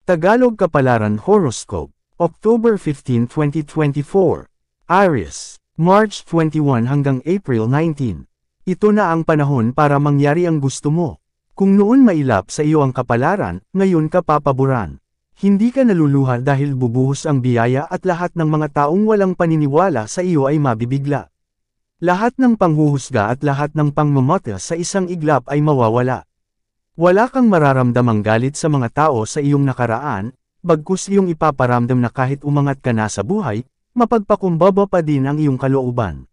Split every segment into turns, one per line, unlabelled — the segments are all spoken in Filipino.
Tagalog Kapalaran Horoscope, October 15, 2024. Aries, March 21 hanggang April 19. Ito na ang panahon para mangyari ang gusto mo. Kung noon mailap sa iyo ang kapalaran, ngayon ka papaboran. Hindi ka naluluha dahil bubuhos ang biyaya at lahat ng mga taong walang paniniwala sa iyo ay mabibigla. Lahat ng panghuhusga at lahat ng pangmamata sa isang iglap ay mawawala. Wala kang mararamdamang galit sa mga tao sa iyong nakaraan, bagkus iyong ipaparamdam na kahit umangat ka na sa buhay, mapagpakumbaba pa din ang iyong kalooban.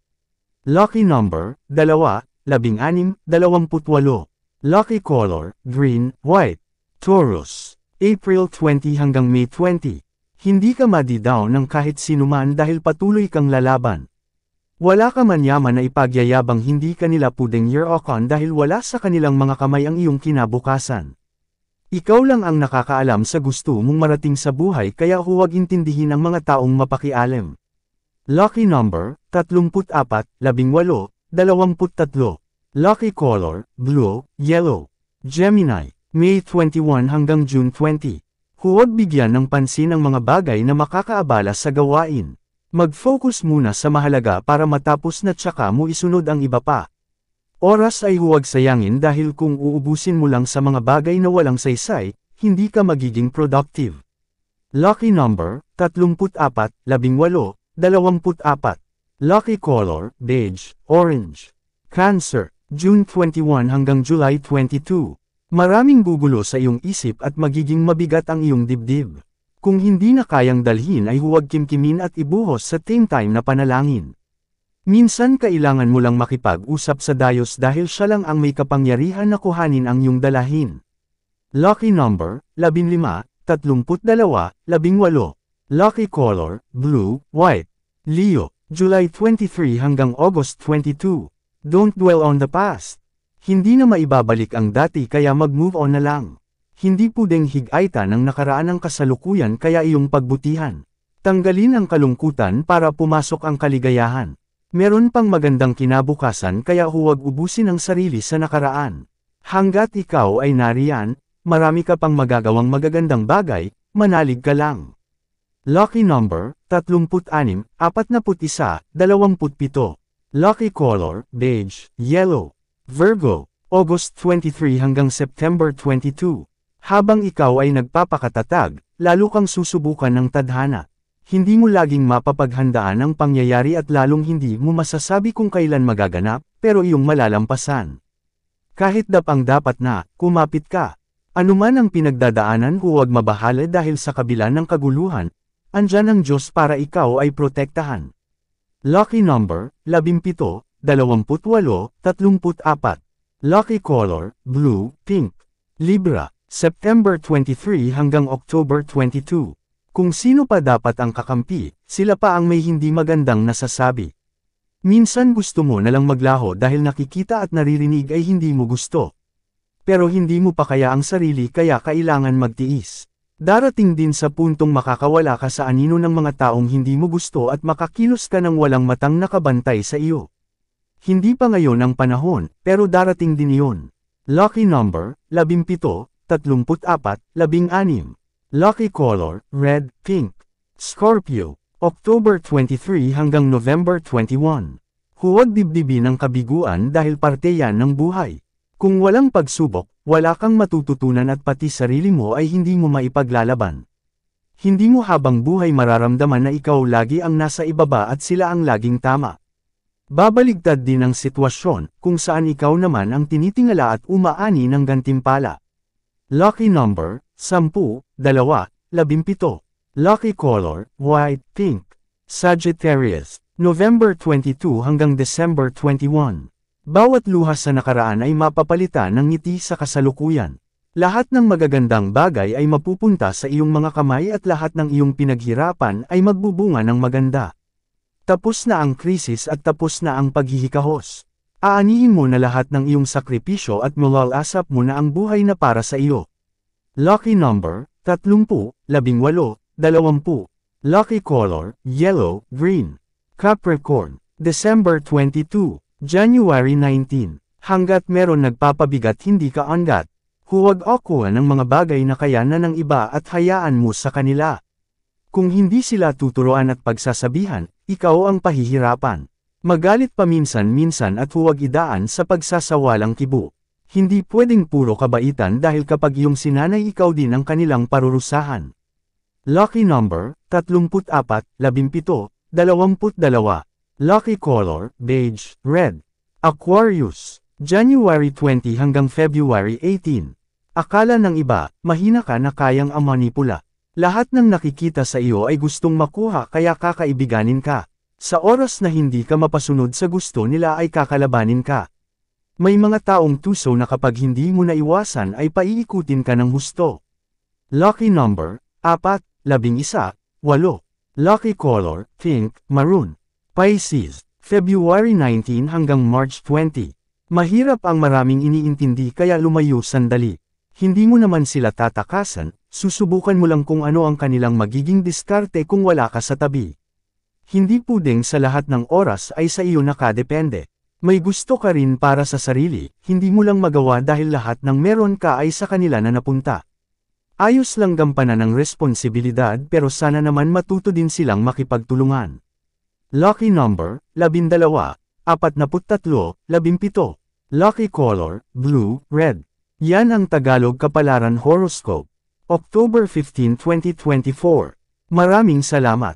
Lucky number, 2, 16, 28. Lucky color, green, white. Taurus, April 20 hanggang May 20. Hindi ka madi-down ng kahit sinuman dahil patuloy kang lalaban. Wala ka man yaman na ipagyayabang hindi kanila pudeng year-okon dahil wala sa kanilang mga kamay ang iyong kinabukasan. Ikaw lang ang nakakaalam sa gusto mong marating sa buhay kaya huwag intindihin ang mga taong mapakialam. Lucky number, 34, 18, 23. Lucky color, blue, yellow. Gemini, May 21 hanggang June 20. Huwag bigyan ng pansin ang mga bagay na makakaabala sa gawain. Mag-focus muna sa mahalaga para matapos na tsaka mo isunod ang iba pa. Oras ay huwag sayangin dahil kung uubusin mo lang sa mga bagay na walang saysay, hindi ka magiging productive. Lucky number, 34, 18, 24. Lucky color, beige, orange. Cancer, June 21 hanggang July 22. Maraming gugulo sa iyong isip at magiging mabigat ang iyong dibdib. Kung hindi na kayang dalhin ay huwag kimkimin at ibuhos sa same time na panalangin. Minsan kailangan mo lang makipag-usap sa Diyos dahil siya lang ang may kapangyarihan na kuhanin ang iyong dalahin. Lucky number, 15, 32, 18. Lucky color, blue, white. Leo, July 23 hanggang August 22. Don't dwell on the past. Hindi na maibabalik ang dati kaya mag-move on na lang. Hindi pudeng higaitan ng nakaraan ng kasalukuyan kaya iyong pagbutihan. Tanggalin ang kalungkutan para pumasok ang kaligayahan. Meron pang magandang kinabukasan kaya huwag ubusin ang sarili sa nakaraan. Hanggat ikaw ay nariyan, marami ka pang magagawang magagandang bagay, manalig ka lang. Lucky number, 36, 41, 27. Lucky color, beige, yellow. Virgo, August 23 hanggang September 22. Habang ikaw ay nagpapakatatag, lalo kang susubukan ng tadhana. Hindi mo laging mapapaghandaan ang pangyayari at lalong hindi mo masasabi kung kailan magaganap, pero iyong malalampasan. Kahit dapang dapat na, kumapit ka. Anuman ang pinagdadaanan huwag mabahala dahil sa kabila ng kaguluhan, andyan ang Diyos para ikaw ay protektahan. Lucky number, 17, 28, 34. Lucky color, blue, pink. Libra, September 23 hanggang October 22. Kung sino pa dapat ang kakampi, sila pa ang may hindi magandang nasasabi. Minsan gusto mo na lang maglaho dahil nakikita at naririnig ay hindi mo gusto. Pero hindi mo pa kaya ang sarili kaya kailangan magtiis. Darating din sa puntong makakawala ka sa anino ng mga taong hindi mo gusto at makakilos ka ng walang matang nakabantay sa iyo. Hindi pa ngayon ang panahon, pero darating din iyon. Lucky number, 17, 34, 16. Lucky color, red, pink. Scorpio, October 23 hanggang November 21. Huwag dibdibin ang kabiguan dahil parte yan ng buhay. Kung walang pagsubok, wala kang matututunan at pati sarili mo ay hindi mo maipaglalaban. Hindi mo habang buhay mararamdaman na ikaw lagi ang nasa ibaba at sila ang laging tama. Babaligtad din ang sitwasyon, kung saan ikaw naman ang tinitingala at umaani ng gantimpala. Lucky number, 10, 2, 17. Lucky color, white, pink. Sagittarius, November 22 hanggang December 21. Bawat luha sa nakaraan ay mapapalitan ng ngiti sa kasalukuyan. Lahat ng magagandang bagay ay mapupunta sa iyong mga kamay at lahat ng iyong pinaghirapan ay magbubunga ng maganda. Tapos na ang krisis at tapos na ang paghihikahos. Aanihin mo na lahat ng iyong sakripisyo at mulalasap mo na ang buhay na para sa iyo. Lucky number, 30, 18, 20. Lucky color, yellow, green. Capricorn, December 22, January 19. Hanggat meron nagpapabigat hindi ka angat. Huwag okuha ng mga bagay na kaya na ng iba at hayaan mo sa kanila. Kung hindi sila tuturuan at pagsasabihan, ikaw ang pahihirapan. Magalit paminsan-minsan at huwag idaan sa pagsasawalang kibo. Hindi pwedeng puro kabaitan dahil kapag iyong sinanay ikaw din ang kanilang parurusahan. Lucky number, 34, 17, 22. Lucky color, beige, red. Aquarius, January 20 hanggang February 18. Akala ng iba, mahina ka na kayang amanipula. Lahat ng nakikita sa iyo ay gustong makuha kaya kakaibiganin ka. Sa oras na hindi ka mapasunod sa gusto nila ay kakalabanin ka. May mga taong tuso na kapag hindi mo naiwasan ay paiikutin ka ng husto. Lucky number, 4, 11, 8. Lucky color, pink, maroon. Pisces, February 19 hanggang March 20. Mahirap ang maraming iniintindi kaya lumayo sandali. Hindi mo naman sila tatakasan, susubukan mo lang kung ano ang kanilang magiging diskarte kung wala ka sa tabi. Hindi puding sa lahat ng oras ay sa iyo nakadepende. May gusto ka rin para sa sarili, hindi mo lang magawa dahil lahat ng meron ka ay sa kanila na napunta. Ayos lang gampanan ng responsibilidad pero sana naman matuto din silang makipagtulungan. Lucky number, 12, 43, 17. Lucky color, blue, red. Yan ang Tagalog Kapalaran Horoscope. October 15, 2024. Maraming salamat.